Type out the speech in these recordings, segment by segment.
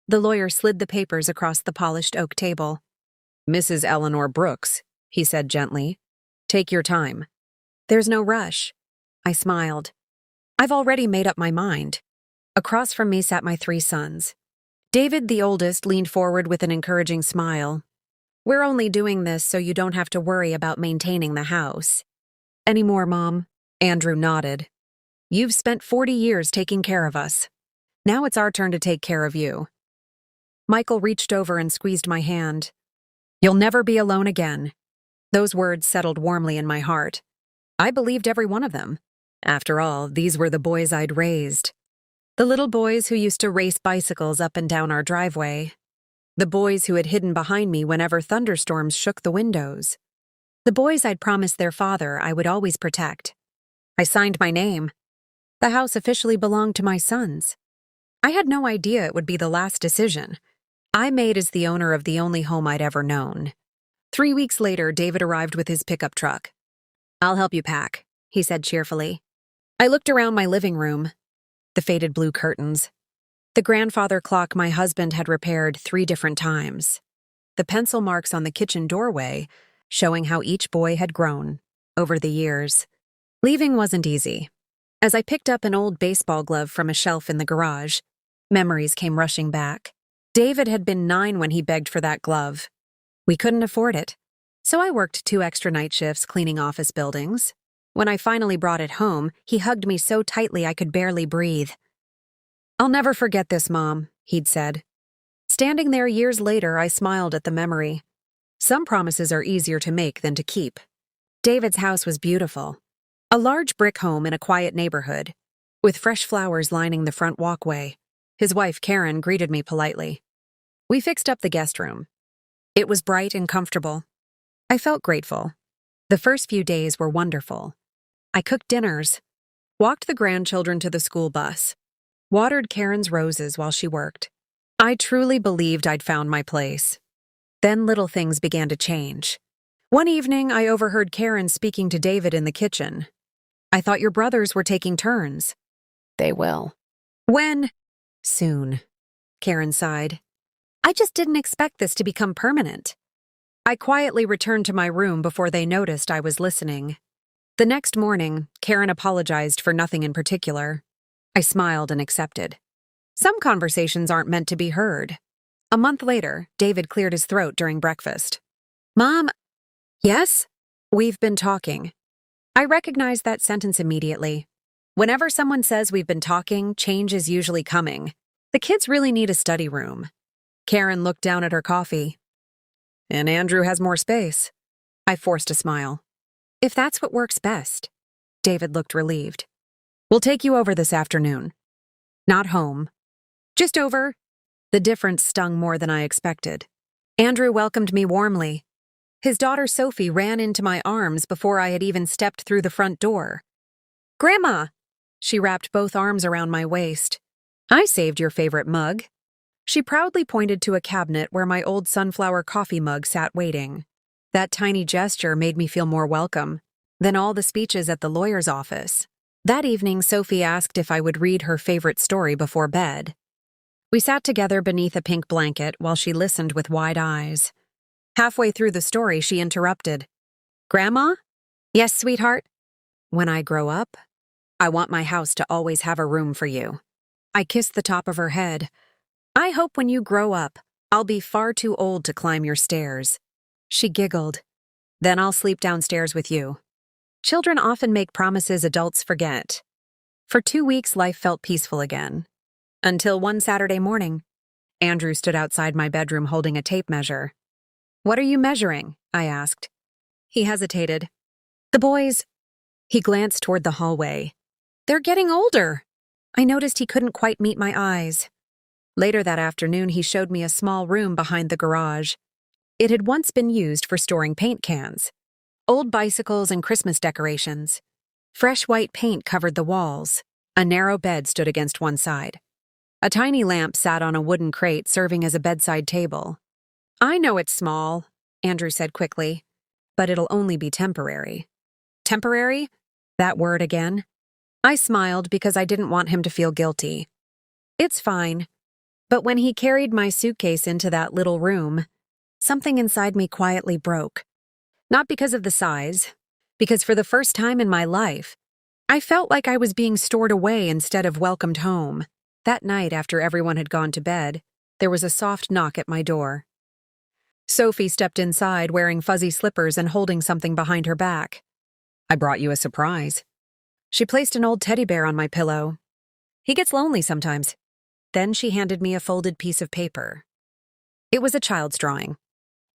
The lawyer slid the papers across the polished oak table. "Mrs. Eleanor Brooks," he said gently. "Take your time." "There's no rush." I smiled. "I've already made up my mind." Across from me sat my 3 sons. David, the oldest, leaned forward with an encouraging smile. "We're only doing this so you don't have to worry about maintaining the house." "Any more, Mom?" Andrew nodded. "You've spent 40 years taking care of us. Now it's our turn to take care of you." Michael reached over and squeezed my hand. "You'll never be alone again." Those words settled warmly in my heart. I believed every one of them. After all, these were the boys I'd raised. The little boys who used to race bicycles up and down our driveway. The boys who had hidden behind me whenever thunderstorms shook the windows. The boys I'd promised their father I would always protect. I signed my name. The house officially belonged to my sons. I had no idea it would be the last decision I made as the owner of the only home I'd ever known. 3 weeks later, David arrived with his pickup truck. "I'll help you pack," he said cheerfully. I looked around my living room. The faded blue curtains. The grandfather clock my husband had repaired 3 different times. The pencil marks on the kitchen doorway, showing how each boy had grown over the years. Leaving wasn't easy. As I picked up an old baseball glove from a shelf in the garage, memories came rushing back. David had been 9 when he begged for that glove. We couldn't afford it, so I worked 2 extra night shifts cleaning office buildings. When I finally brought it home, he hugged me so tightly I could barely breathe. "I'll never forget this, Mom," he'd said. Standing there years later, I smiled at the memory. Some promises are easier to make than to keep. David's house was beautiful. A large brick home in a quiet neighborhood, with fresh flowers lining the front walkway. His wife, Karen, greeted me politely. We fixed up the guest room. It was bright and comfortable. I felt grateful. The first few days were wonderful. I cooked dinners, walked the grandchildren to the school bus, watered Karen's roses while she worked. I truly believed I'd found my place. Then little things began to change. One evening, I overheard Karen speaking to David in the kitchen. "I thought your brothers were taking turns." "They will." "When?" "Soon," Karen sighed. "I just didn't expect this to become permanent." I quietly returned to my room before they noticed I was listening. The next morning, Karen apologized for nothing in particular. I smiled and accepted. Some conversations aren't meant to be heard. A month later, David cleared his throat during breakfast. "Mom." "Yes?" "We've been talking." I recognized that sentence immediately. Whenever someone says we've been talking, change is usually coming. The kids really need a study room. Karen looked down at her coffee. "And Andrew has more space." I forced a smile. "If that's what works best." David looked relieved. "We'll take you over this afternoon." "Not home." "Just over." The difference stung more than I expected. Andrew welcomed me warmly. His daughter Sophie ran into my arms before I had even stepped through the front door. "Grandma!" She wrapped both arms around my waist. "I saved your favorite mug." She proudly pointed to a cabinet where my old sunflower coffee mug sat waiting. That tiny gesture made me feel more welcome than all the speeches at the lawyer's office. That evening, Sophie asked if I would read her favorite story before bed. We sat together beneath a pink blanket while she listened with wide eyes. Halfway through the story, she interrupted. "Grandma?" "Yes, sweetheart?" "When I grow up, I want my house to always have a room for you." I kissed the top of her head. "I hope when you grow up, I'll be far too old to climb your stairs." She giggled. "Then I'll sleep downstairs with you." Children often make promises adults forget. For 2 weeks, life felt peaceful again. Until one Saturday morning, Andrew stood outside my bedroom holding a tape measure. "What are you measuring?" I asked. He hesitated. "The boys." He glanced toward the hallway. "They're getting older." I noticed he couldn't quite meet my eyes. Later that afternoon, he showed me a small room behind the garage. It had once been used for storing paint cans, old bicycles, and Christmas decorations. Fresh white paint covered the walls. A narrow bed stood against one side. A tiny lamp sat on a wooden crate serving as a bedside table. "I know it's small," Andrew said quickly, "but it'll only be temporary." Temporary? That word again. I smiled because I didn't want him to feel guilty. "It's fine. But when he carried my suitcase into that little room, something inside me quietly broke. Not because of the size, because for the first time in my life, I felt like I was being stored away instead of welcomed home. That night, after everyone had gone to bed, there was a soft knock at my door. Sophie stepped inside wearing fuzzy slippers and holding something behind her back. "I brought you a surprise." She placed an old teddy bear on my pillow. "He gets lonely sometimes." Then she handed me a folded piece of paper. It was a child's drawing.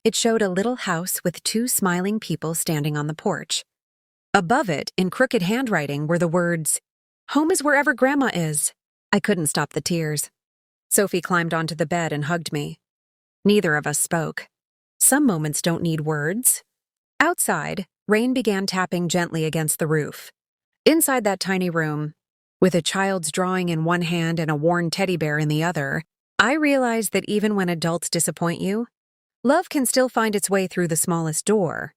It showed a little house with 2 smiling people standing on the porch. Above it, in crooked handwriting, were the words, "Home is wherever Grandma is." I couldn't stop the tears. Sophie climbed onto the bed and hugged me. Neither of us spoke. Some moments don't need words. Outside, rain began tapping gently against the roof. Inside that tiny room, with a child's drawing in one hand and a worn teddy bear in the other, I realized that even when adults disappoint you, love can still find its way through the smallest door.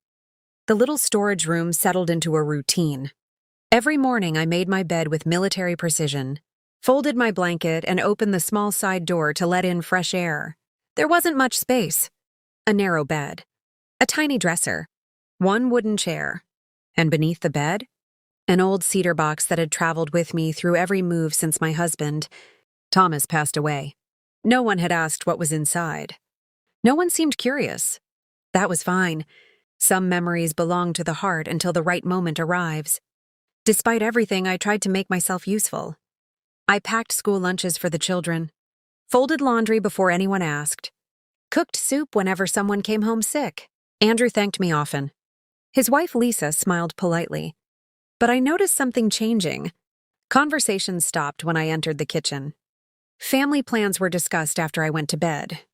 The little storage room settled into a routine. Every morning I made my bed with military precision, folded my blanket, and opened the small side door to let in fresh air. There wasn't much space. A narrow bed, a tiny dresser, 1 wooden chair, and beneath the bed, an old cedar box that had traveled with me through every move since my husband, Thomas, passed away. No one had asked what was inside. No one seemed curious. That was fine. Some memories belong to the heart until the right moment arrives. Despite everything, I tried to make myself useful. I packed school lunches for the children, folded laundry before anyone asked, cooked soup whenever someone came home sick. Andrew thanked me often. His wife Lisa smiled politely. But I noticed something changing. Conversations stopped when I entered the kitchen. Family plans were discussed after I went to bed.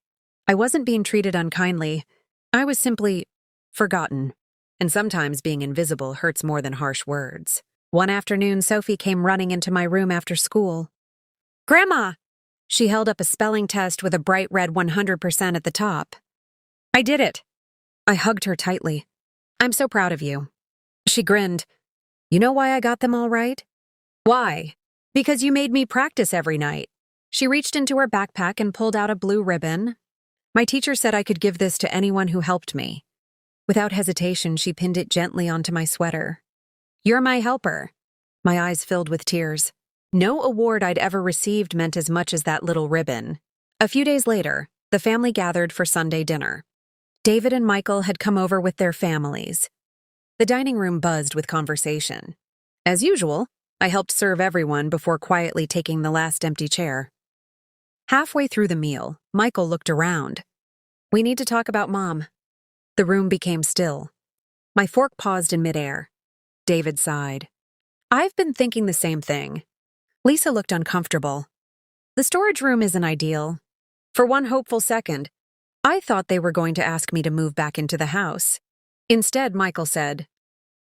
I wasn't being treated unkindly. I was simply forgotten. And sometimes being invisible hurts more than harsh words. One afternoon, Sophie came running into my room after school. "Grandma!" She held up a spelling test with a bright red 100% at the top. "I did it." I hugged her tightly. "I'm so proud of you." She grinned. "You know why I got them all right?" "Why?" "Because you made me practice every night." She reached into her backpack and pulled out a blue ribbon. "My teacher said I could give this to anyone who helped me." Without hesitation, she pinned it gently onto my sweater. "You're my helper." My eyes filled with tears. No award I'd ever received meant as much as that little ribbon. A few days later, the family gathered for Sunday dinner. David and Michael had come over with their families. The dining room buzzed with conversation. As usual, I helped serve everyone before quietly taking the last empty chair. Halfway through the meal, Michael looked around. "We need to talk about Mom." The room became still. My fork paused in midair. David sighed. "I've been thinking the same thing." Lisa looked uncomfortable. "The storage room isn't ideal." For one hopeful second, I thought they were going to ask me to move back into the house. Instead, Michael said,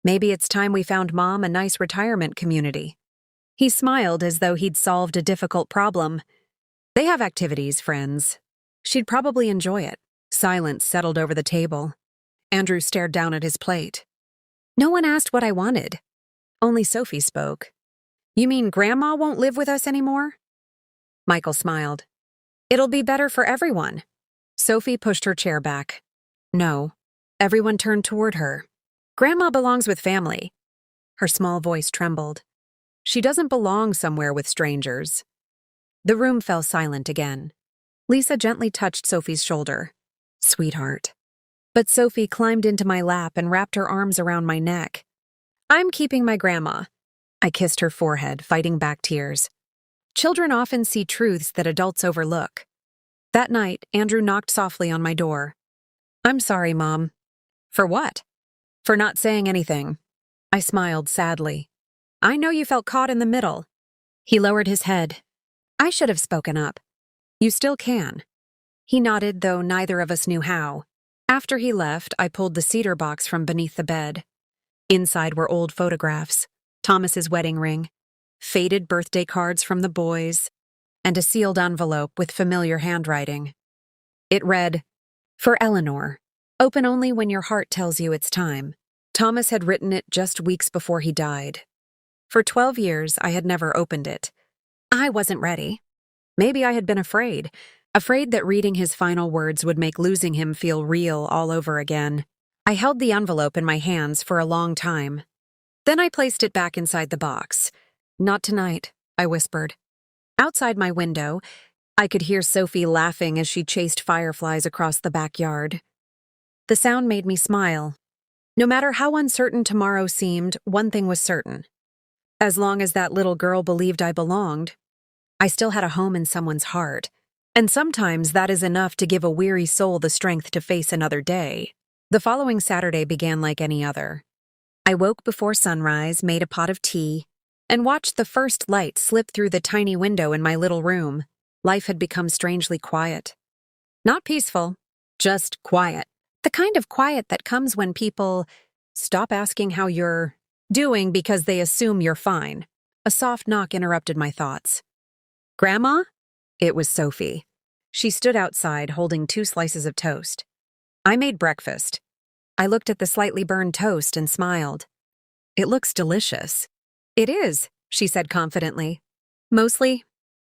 "Maybe it's time we found Mom a nice retirement community." He smiled as though he'd solved a difficult problem. "They have activities, friends. She'd probably enjoy it." Silence settled over the table. Andrew stared down at his plate. No one asked what I wanted. Only Sophie spoke. "You mean Grandma won't live with us anymore?" Michael smiled. "It'll be better for everyone." Sophie pushed her chair back. "No." Everyone turned toward her. "Grandma belongs with family." Her small voice trembled. "She doesn't belong somewhere with strangers." The room fell silent again. Lisa gently touched Sophie's shoulder. "Sweetheart." But Sophie climbed into my lap and wrapped her arms around my neck. "I'm keeping my grandma." I kissed her forehead, fighting back tears. Children often see truths that adults overlook. That night, Andrew knocked softly on my door. "I'm sorry, Mom." "For what?" "For not saying anything." I smiled sadly. "I know you felt caught in the middle." He lowered his head. "I should have spoken up." "You still can." He nodded, though neither of us knew how. After he left, I pulled the cedar box from beneath the bed. Inside were old photographs, Thomas's wedding ring, faded birthday cards from the boys, and a sealed envelope with familiar handwriting. It read, "For Eleanor, open only when your heart tells you it's time." Thomas had written it just weeks before he died. For 12 years, I had never opened it. I wasn't ready. Maybe I had been afraid that reading his final words would make losing him feel real all over again. I held the envelope in my hands for a long time. Then I placed it back inside the box. "Not tonight," I whispered. Outside my window, I could hear Sophie laughing as she chased fireflies across the backyard. The sound made me smile. No matter how uncertain tomorrow seemed, one thing was certain. As long as that little girl believed I belonged, I still had a home in someone's heart. And sometimes that is enough to give a weary soul the strength to face another day. The following Saturday began like any other. I woke before sunrise, made a pot of tea, and watched the first light slip through the tiny window in my little room. Life had become strangely quiet. Not peaceful, just quiet. The kind of quiet that comes when people stop asking how you're doing because they assume you're fine. A soft knock interrupted my thoughts. "Grandma?" It was Sophie. She stood outside holding 2 slices of toast. "I made breakfast." I looked at the slightly burned toast and smiled. "It looks delicious." "It is," she said confidently. "Mostly."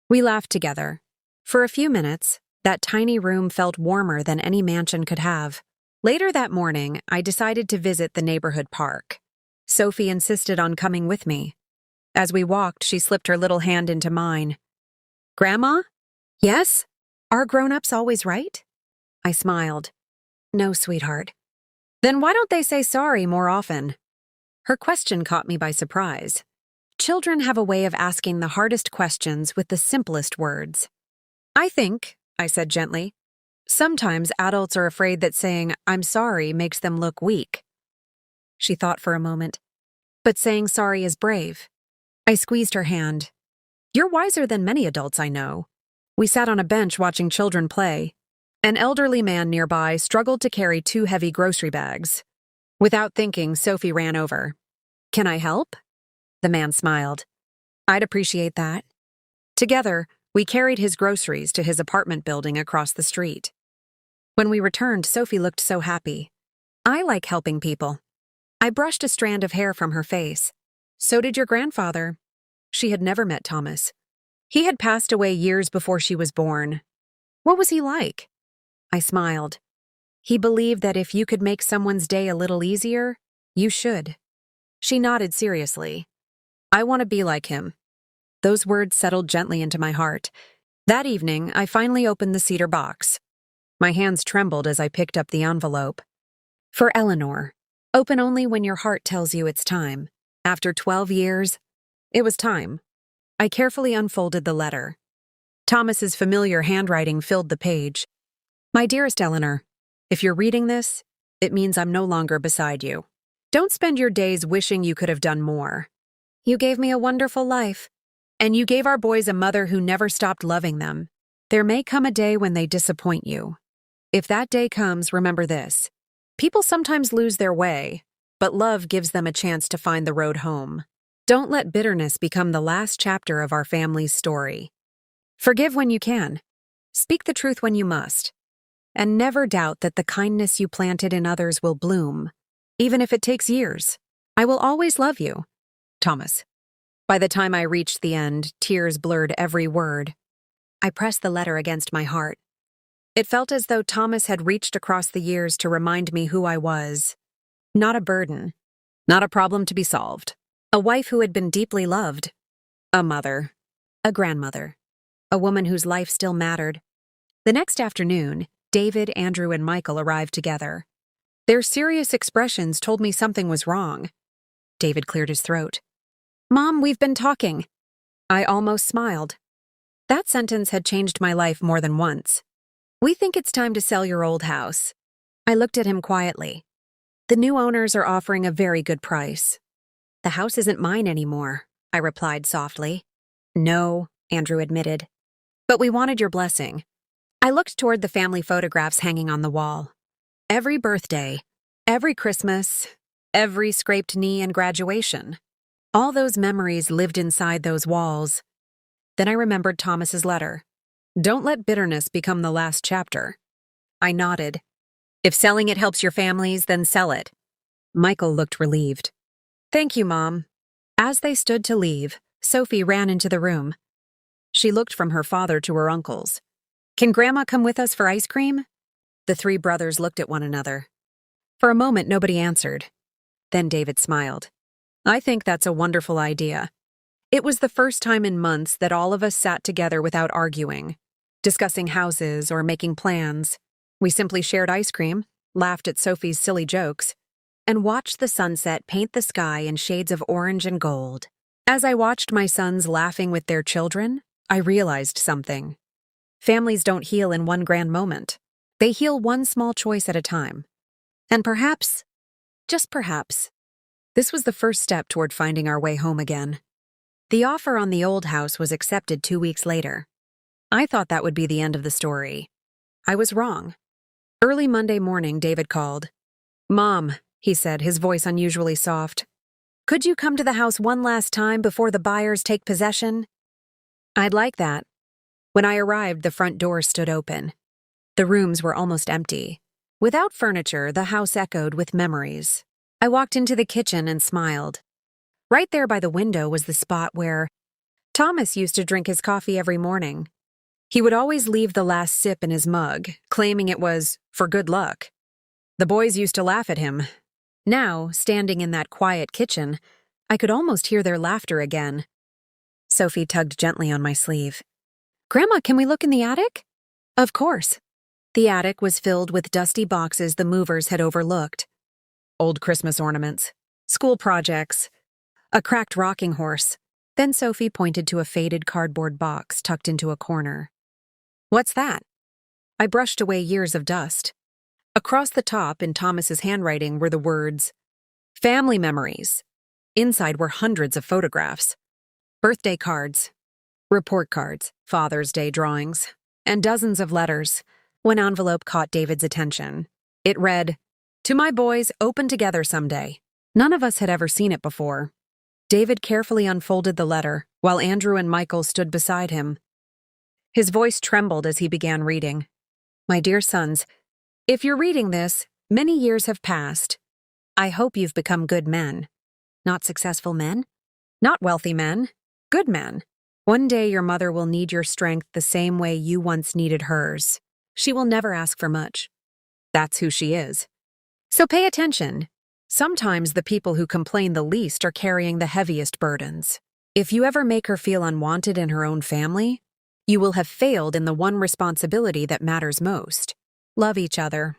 We laughed together. For a few minutes, that tiny room felt warmer than any mansion could have. Later that morning, I decided to visit the neighborhood park. Sophie insisted on coming with me. As we walked, she slipped her little hand into mine. "Grandma?" "Yes? Are grown-ups always right?" I smiled. "No, sweetheart." "Then why don't they say sorry more often?" Her question caught me by surprise. Children have a way of asking the hardest questions with the simplest words. "I think," I said gently, "sometimes adults are afraid that saying, 'I'm sorry,' makes them look weak." She thought for a moment. "But saying sorry is brave." I squeezed her hand. "You're wiser than many adults I know." We sat on a bench watching children play. An elderly man nearby struggled to carry 2 heavy grocery bags. Without thinking, Sophie ran over. "Can I help?" The man smiled. "I'd appreciate that." Together, we carried his groceries to his apartment building across the street. When we returned, Sophie looked so happy. "I like helping people." I brushed a strand of hair from her face. "So did your grandfather." She had never met Thomas. He had passed away years before she was born. "What was he like?" I smiled. "He believed that if you could make someone's day a little easier, you should." She nodded seriously. "I want to be like him." Those words settled gently into my heart. That evening, I finally opened the cedar box. My hands trembled as I picked up the envelope. "For Eleanor. Open only when your heart tells you it's time." After 12 years, it was time. I carefully unfolded the letter. Thomas's familiar handwriting filled the page. "My dearest Eleanor, if you're reading this, it means I'm no longer beside you. Don't spend your days wishing you could have done more. You gave me a wonderful life, and you gave our boys a mother who never stopped loving them. There may come a day when they disappoint you. If that day comes, remember this. People sometimes lose their way, but love gives them a chance to find the road home. Don't let bitterness become the last chapter of our family's story. Forgive when you can. Speak the truth when you must. And never doubt that the kindness you planted in others will bloom, even if it takes years. I will always love you. Thomas." By the time I reached the end, tears blurred every word. I pressed the letter against my heart. It felt as though Thomas had reached across the years to remind me who I was. Not a burden. Not a problem to be solved. A wife who had been deeply loved. A mother. A grandmother. A woman whose life still mattered. The next afternoon, David, Andrew, and Michael arrived together. Their serious expressions told me something was wrong. David cleared his throat. "Mom, we've been talking." I almost smiled. That sentence had changed my life more than once. "We think it's time to sell your old house." I looked at him quietly. "The new owners are offering a very good price." "The house isn't mine anymore," I replied softly. "No," Andrew admitted. "But we wanted your blessing." I looked toward the family photographs hanging on the wall. Every birthday, every Christmas, every scraped knee and graduation. All those memories lived inside those walls. Then I remembered Thomas's letter. "Don't let bitterness become the last chapter." I nodded. "If selling it helps your families, then sell it." Michael looked relieved. "Thank you, Mom." As they stood to leave, Sophie ran into the room. She looked from her father to her uncles. Can Grandma come with us for ice cream? The three brothers looked at one another. For a moment, nobody answered. Then David smiled. I think that's a wonderful idea. It was the first time in months that all of us sat together without arguing, discussing houses or making plans. We simply shared ice cream, laughed at Sophie's silly jokes, and watched the sunset paint the sky in shades of orange and gold. As I watched my sons laughing with their children, I realized something. Families don't heal in one grand moment. They heal one small choice at a time. And perhaps, just perhaps, this was the first step toward finding our way home again. The offer on the old house was accepted 2 weeks later. I thought that would be the end of the story. I was wrong. Early Monday morning, David called. Mom, he said, his voice unusually soft. Could you come to the house one last time before the buyers take possession? I'd like that. When I arrived, the front door stood open. The rooms were almost empty. Without furniture, the house echoed with memories. I walked into the kitchen and smiled. Right there by the window was the spot where Thomas used to drink his coffee every morning. He would always leave the last sip in his mug, claiming it was for good luck. The boys used to laugh at him. Now, standing in that quiet kitchen, I could almost hear their laughter again. Sophie tugged gently on my sleeve. Grandma, can we look in the attic? Of course. The attic was filled with dusty boxes the movers had overlooked. Old Christmas ornaments, school projects, a cracked rocking horse. Then Sophie pointed to a faded cardboard box tucked into a corner. What's that? I brushed away years of dust. Across the top, in Thomas's handwriting, were the words, Family Memories. Inside were hundreds of photographs, birthday cards, report cards, Father's Day drawings, and dozens of letters. One envelope caught David's attention. It read, To my boys, open together someday. None of us had ever seen it before. David carefully unfolded the letter, while Andrew and Michael stood beside him. His voice trembled as he began reading. My dear sons, if you're reading this, many years have passed. I hope you've become good men. Not successful men, not wealthy men, good men. One day your mother will need your strength the same way you once needed hers. She will never ask for much. That's who she is. So pay attention. Sometimes the people who complain the least are carrying the heaviest burdens. If you ever make her feel unwanted in her own family, you will have failed in the one responsibility that matters most. Love each other.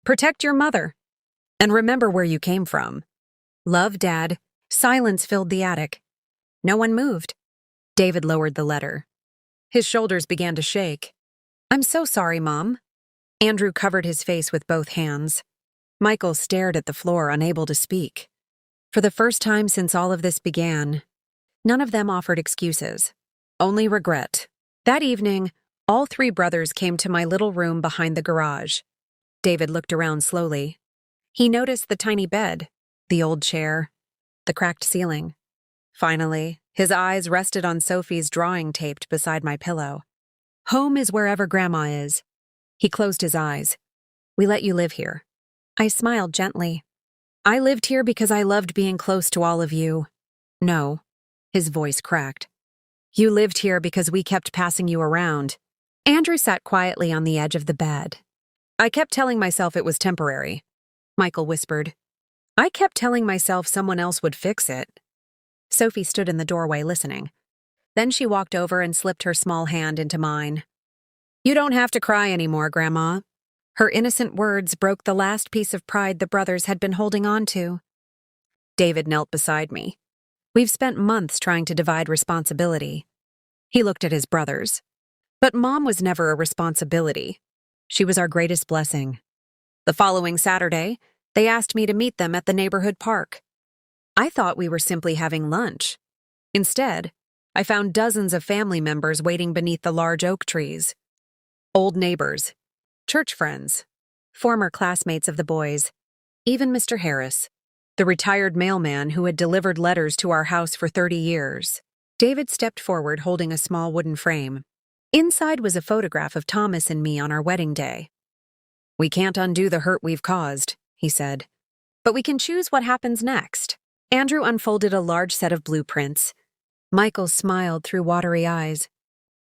Protect your mother. And remember where you came from. Love, Dad. Silence filled the attic. No one moved. David lowered the letter. His shoulders began to shake. I'm so sorry, Mom. Andrew covered his face with both hands. Michael stared at the floor, unable to speak. For the first time since all of this began, none of them offered excuses. Only regret. That evening, all three brothers came to my little room behind the garage. David looked around slowly. He noticed the tiny bed, the old chair, the cracked ceiling. Finally, his eyes rested on Sophie's drawing taped beside my pillow. Home is wherever Grandma is. He closed his eyes. We let you live here. I smiled gently. I lived here because I loved being close to all of you. No. His voice cracked. You lived here because we kept passing you around. Andrew sat quietly on the edge of the bed. I kept telling myself it was temporary. Michael whispered. I kept telling myself someone else would fix it. Sophie stood in the doorway listening. Then she walked over and slipped her small hand into mine. You don't have to cry anymore, Grandma. Her innocent words broke the last piece of pride the brothers had been holding on to. David knelt beside me. We've spent months trying to divide responsibility. He looked at his brothers. But Mom was never a responsibility. She was our greatest blessing. The following Saturday, they asked me to meet them at the neighborhood park. I thought we were simply having lunch. Instead, I found dozens of family members waiting beneath the large oak trees. Old neighbors, church friends, former classmates of the boys, even Mr. Harris, the retired mailman who had delivered letters to our house for 30 years. David stepped forward holding a small wooden frame. Inside was a photograph of Thomas and me on our wedding day. We can't undo the hurt we've caused, he said, but we can choose what happens next. Andrew unfolded a large set of blueprints. Michael smiled through watery eyes.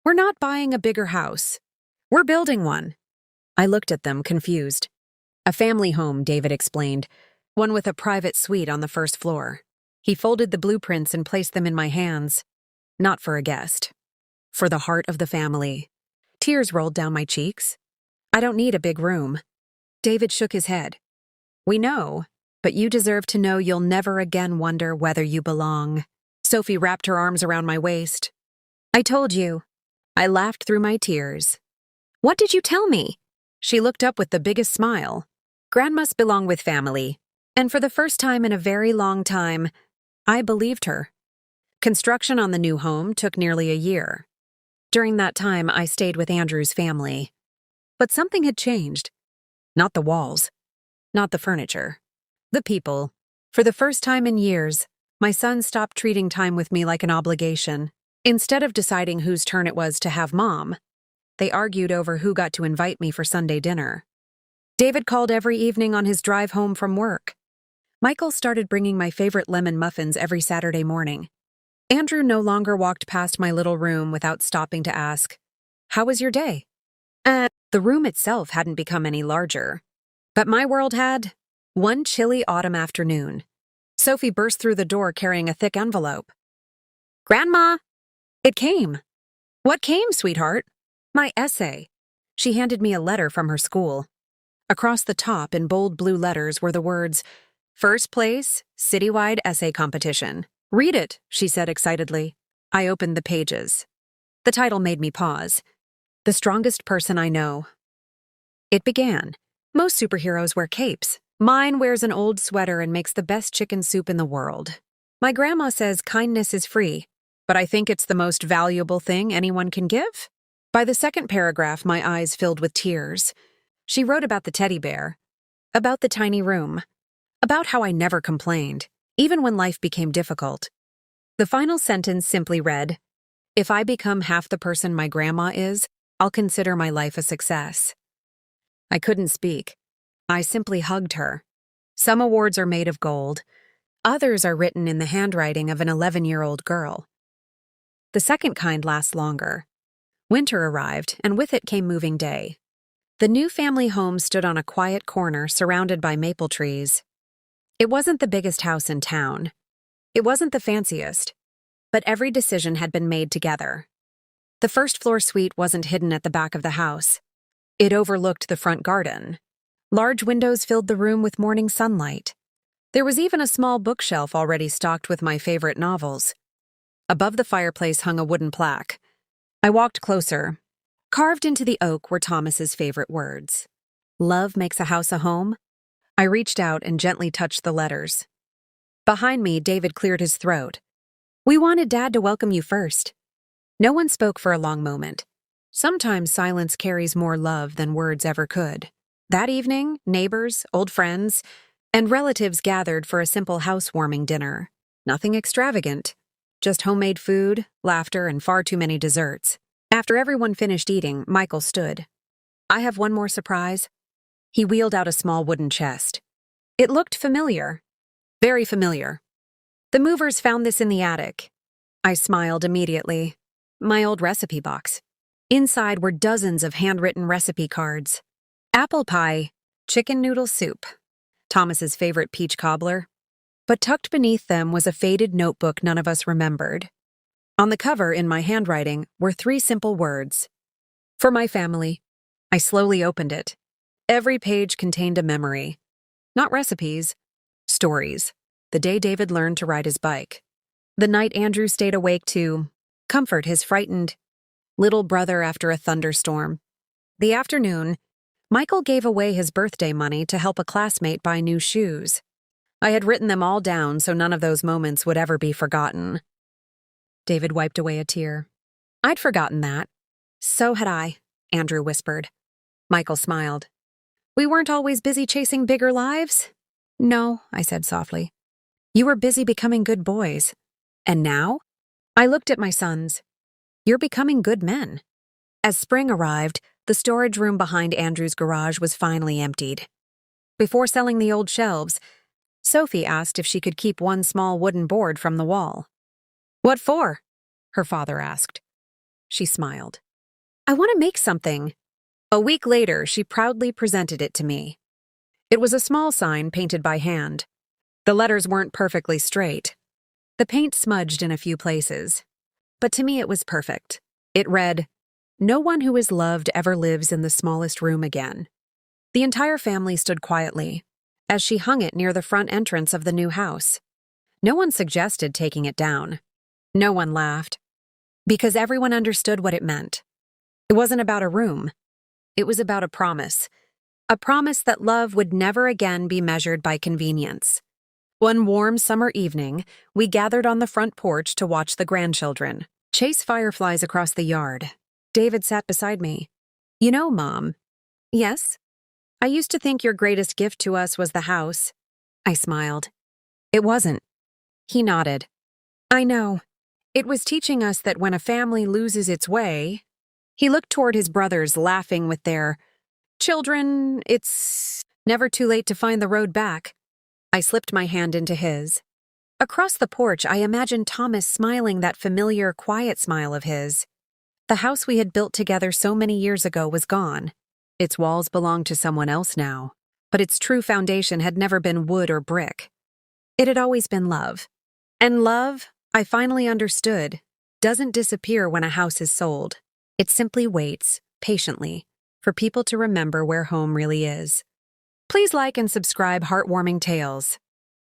We're not buying a bigger house. We're building one. I looked at them, confused. A family home, David explained, one with a private suite on the first floor. He folded the blueprints and placed them in my hands. Not for a guest. For the heart of the family. Tears rolled down my cheeks. I don't need a big room. David shook his head. We know, but you deserve to know you'll never again wonder whether you belong. Sophie wrapped her arms around my waist. I told you. I laughed through my tears. What did you tell me? She looked up with the biggest smile. Grandmas belong with family. And for the first time in a very long time, I believed her. Construction on the new home took nearly a year. During that time, I stayed with Andrew's family. But something had changed. Not the walls. Not the furniture. The people. For the first time in years, my son stopped treating time with me like an obligation. Instead of deciding whose turn it was to have mom, they argued over who got to invite me for Sunday dinner. David called every evening on his drive home from work. Michael started bringing my favorite lemon muffins every Saturday morning. Andrew no longer walked past my little room without stopping to ask, "How was your day?" The room itself hadn't become any larger. But my world had. One chilly autumn afternoon, Sophie burst through the door carrying a thick envelope. "Grandma!" It came. "What came, sweetheart?" "My essay." She handed me a letter from her school. Across the top in bold blue letters were the words, "First place, citywide essay competition." "Read it," she said excitedly. I opened the pages. The title made me pause. The Strongest Person I Know. It began. Most superheroes wear capes. Mine wears an old sweater and makes the best chicken soup in the world. My grandma says kindness is free, but I think it's the most valuable thing anyone can give. By the second paragraph, my eyes filled with tears. She wrote about the teddy bear, about the tiny room, about how I never complained, even when life became difficult. The final sentence simply read, "If I become half the person my grandma is, I'll consider my life a success." I couldn't speak. I simply hugged her. Some awards are made of gold. Others are written in the handwriting of an 11-year-old girl. The second kind lasts longer. Winter arrived, and with it came moving day. The new family home stood on a quiet corner surrounded by maple trees. It wasn't the biggest house in town. It wasn't the fanciest. But every decision had been made together. The first-floor suite wasn't hidden at the back of the house. It overlooked the front garden. Large windows filled the room with morning sunlight. There was even a small bookshelf already stocked with my favorite novels. Above the fireplace hung a wooden plaque. I walked closer. Carved into the oak were Thomas's favorite words. "Love makes a house a home." I reached out and gently touched the letters. Behind me, David cleared his throat. "We wanted Dad to welcome you first." No one spoke for a long moment. Sometimes silence carries more love than words ever could. That evening, neighbors, old friends, and relatives gathered for a simple housewarming dinner. Nothing extravagant. Just homemade food, laughter, and far too many desserts. After everyone finished eating, Michael stood. "I have one more surprise." He wheeled out a small wooden chest. It looked familiar. Very familiar. "The movers found this in the attic." I smiled immediately. My old recipe box. Inside were dozens of handwritten recipe cards. Apple pie, chicken noodle soup, Thomas's favorite peach cobbler. But tucked beneath them was a faded notebook none of us remembered. On the cover, in my handwriting, were 3 simple words. "For my family." I slowly opened it. Every page contained a memory. Not recipes. Stories. The day David learned to ride his bike. The night Andrew stayed awake to comfort his frightened little brother after a thunderstorm. The afternoon, Michael gave away his birthday money to help a classmate buy new shoes. I had written them all down so none of those moments would ever be forgotten. David wiped away a tear. "I'd forgotten that." "So had I," Andrew whispered. Michael smiled. "We weren't always busy chasing bigger lives?" "No," I said softly. "You were busy becoming good boys. And now?" I looked at my sons. "You're becoming good men." As spring arrived, the storage room behind Andrew's garage was finally emptied. Before selling the old shelves, Sophie asked if she could keep one small wooden board from the wall. "What for?" her father asked. she smiled. I want to make something. A week later, she proudly presented it to me. It was a small sign painted by hand. The letters weren't perfectly straight. The paint smudged in a few places. But to me, it was perfect. It read, "No one who is loved ever lives in the smallest room again." The entire family stood quietly as she hung it near the front entrance of the new house. No one suggested taking it down. No one laughed, because everyone understood what it meant. It wasn't about a room. It was about a promise that love would never again be measured by convenience. One warm summer evening, we gathered on the front porch to watch the grandchildren chase fireflies across the yard. David sat beside me. "You know, Mom." "Yes?" "I used to think your greatest gift to us was the house." I smiled. "It wasn't." He nodded. "I know. It was teaching us that when a family loses its way..." He looked toward his brothers, laughing with their, "Children, it's never too late to find the road back." I slipped my hand into his. Across the porch, I imagined Thomas smiling that familiar, quiet smile of his. The house we had built together so many years ago was gone. Its walls belonged to someone else now, but its true foundation had never been wood or brick. It had always been love. And love, I finally understood, doesn't disappear when a house is sold. It simply waits, patiently, for people to remember where home really is. Please like and subscribe Heartwarming Tales.